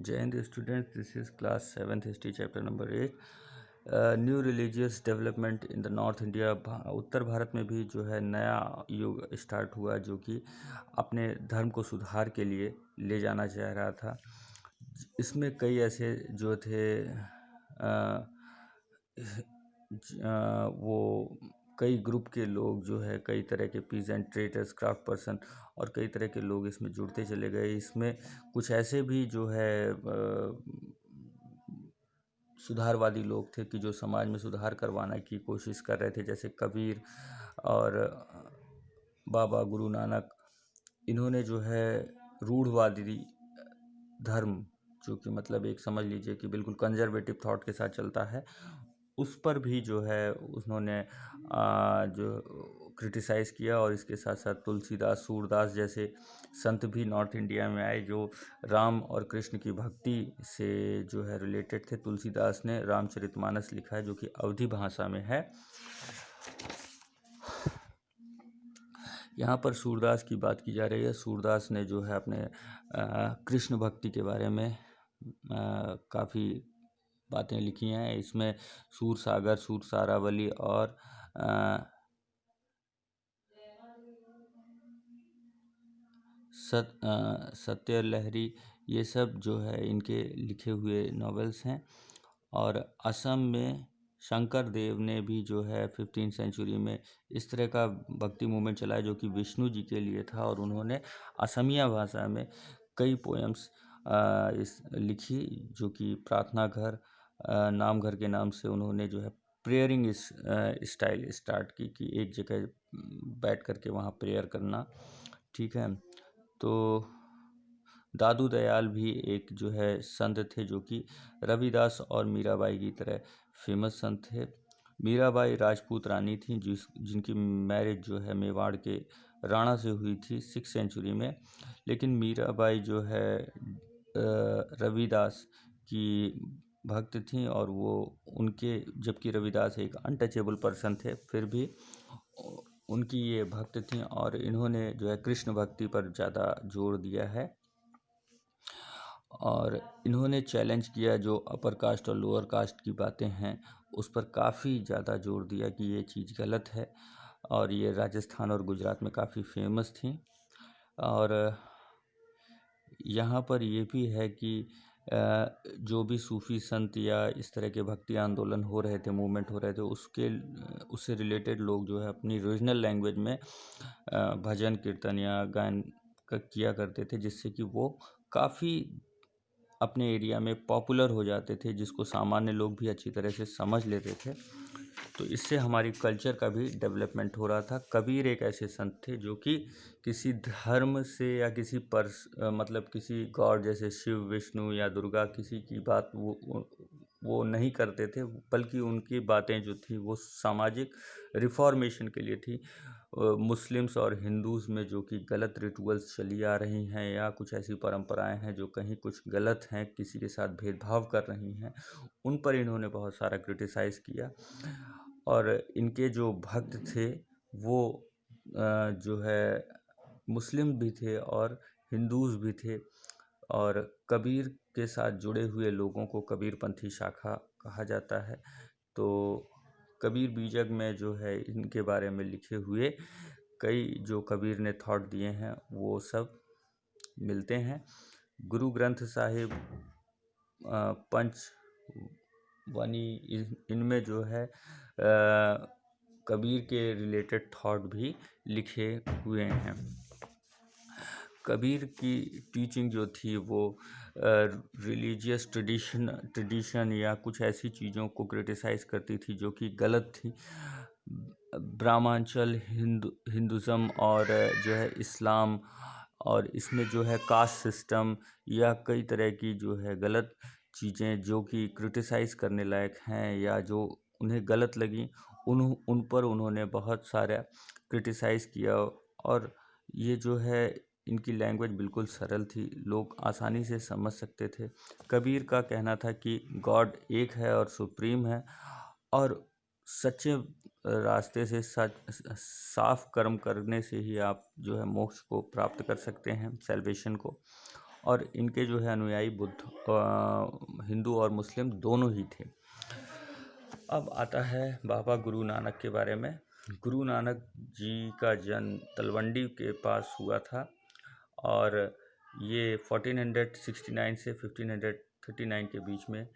जय हिंद students, this is class 7th history chapter number 8। New religious development in the north India. उत्तर भारत में भी जो है नया युग स्टार्ट हुआ जो कि अपने धर्म को सुधार के लिए ले जाना चाह रहा था। इसमें कई ऐसे जो थे वो कई ग्रुप के लोग जो है, कई तरह के पीजेंट, ट्रेडर्स, क्राफ्ट पर्सन और कई तरह के लोग इसमें जुड़ते चले गए। इसमें कुछ ऐसे भी जो है सुधारवादी लोग थे कि जो समाज में सुधार करवाने की कोशिश कर रहे थे, जैसे कबीर और बाबा गुरु नानक। इन्होंने जो है रूढ़वादी धर्म, जो कि मतलब एक समझ लीजिए कि बिल्कुल कंजर्वेटिव थॉट के साथ चलता है, उस पर भी जो है उन्होंने जो क्रिटिसाइज़ किया। और इसके साथ साथ तुलसीदास, सूरदास जैसे संत भी नॉर्थ इंडिया में आए जो राम और कृष्ण की भक्ति से जो है रिलेटेड थे। तुलसीदास ने रामचरितमानस लिखा है जो कि अवधी भाषा में है। यहाँ पर सूरदास की बात की जा रही है। सूरदास ने जो है अपने कृष्ण भक्ति के बारे में काफ़ी बातें लिखी हैं। इसमें सूर सागर, सूर सारावली और सत्य लहरी, ये सब जो है इनके लिखे हुए नॉवेल्स हैं। और असम में शंकर देव ने भी जो है 15वीं सेंचुरी में इस तरह का भक्ति मूवमेंट चलाया जो कि विष्णु जी के लिए था। और उन्होंने असमिया भाषा में कई पोएम्स लिखी जो कि प्रार्थना घर, नाम घर के नाम से उन्होंने जो है प्रेयरिंग स्टाइल स्टार्ट की कि एक जगह बैठ करके वहाँ प्रेयर करना। ठीक है, तो दादू दयाल भी एक जो है संत थे जो कि रविदास और मीराबाई की तरह फेमस संत थे। मीराबाई राजपूत रानी थी जिनकी मैरिज जो है मेवाड़ के राणा से हुई थी 6th सेंचुरी में। लेकिन मीराबाई जो है रविदास की भक्त थी और वो उनके, जबकि रविदास एक अनटचेबल पर्सन थे, फिर भी उनकी ये भक्त थी और इन्होंने जो है कृष्ण भक्ति पर ज़्यादा जोर दिया है। और इन्होंने चैलेंज किया जो अपर कास्ट और लोअर कास्ट की बातें हैं उस पर काफ़ी ज़्यादा जोर दिया कि ये चीज़ गलत है। और ये राजस्थान और गुजरात में काफ़ी फेमस थी। और यहाँ पर ये भी है कि जो भी सूफ़ी संत या इस तरह के भक्ति आंदोलन हो रहे थे, मूवमेंट हो रहे थे, उससे रिलेटेड लोग जो है अपनी रीजनल लैंग्वेज में भजन कीर्तन या गायन किया करते थे, जिससे कि वो काफ़ी अपने एरिया में पॉपुलर हो जाते थे, जिसको सामान्य लोग भी अच्छी तरह से समझ लेते थे। तो इससे हमारी कल्चर का भी डेवलपमेंट हो रहा था। कबीर एक ऐसे संत थे जो कि किसी धर्म से या किसी मतलब किसी गॉड जैसे शिव, विष्णु या दुर्गा, किसी की बात वो नहीं करते थे, बल्कि उनकी बातें जो थी वो सामाजिक रिफॉर्मेशन के लिए थी। मुस्लिम्स और हिंदूज़ में जो कि गलत रिचुअल्स चली आ रही हैं या कुछ ऐसी परंपराएं हैं जो कहीं कुछ गलत हैं, किसी के साथ भेदभाव कर रही हैं, उन पर इन्होंने बहुत सारा क्रिटिसाइज़ किया। और इनके जो भक्त थे वो जो है मुस्लिम भी थे और हिंदूज़ भी थे। और कबीर के साथ जुड़े हुए लोगों को कबीरपंथी शाखा कहा जाता है। तो कबीर बीजक में जो है इनके बारे में लिखे हुए कई जो कबीर ने थॉट दिए हैं वो सब मिलते हैं। गुरु ग्रंथ साहिब, पंच वानी, इनमें जो है कबीर के रिलेटेड थॉट भी लिखे हुए हैं। कबीर की टीचिंग जो थी वो रिलीजियस ट्रेडिशन या कुछ ऐसी चीज़ों को क्रिटिसाइज़ करती थी जो कि गलत थी। ब्राह्मणचल हिंदुज़म और जो है इस्लाम, और इसमें जो है कास्ट सिस्टम या कई तरह की जो है गलत चीज़ें जो कि क्रिटिसाइज़ करने लायक हैं या जो उन्हें गलत लगी, उन पर उन्होंने बहुत सारा क्रिटिसाइज़ किया। और ये जो है इनकी लैंग्वेज बिल्कुल सरल थी, लोग आसानी से समझ सकते थे। कबीर का कहना था कि गॉड एक है और सुप्रीम है, और सच्चे रास्ते से साफ कर्म करने से ही आप जो है मोक्ष को प्राप्त कर सकते हैं, सैल्वेशन को। और इनके जो है अनुयायी बुद्ध हिंदू और मुस्लिम दोनों ही थे। अब आता है बाबा गुरु नानक के बारे में। गुरु नानक जी का जन्म तलवंडी के पास हुआ था और ये 1469 से 1539 के बीच में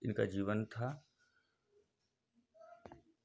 इनका जीवन था।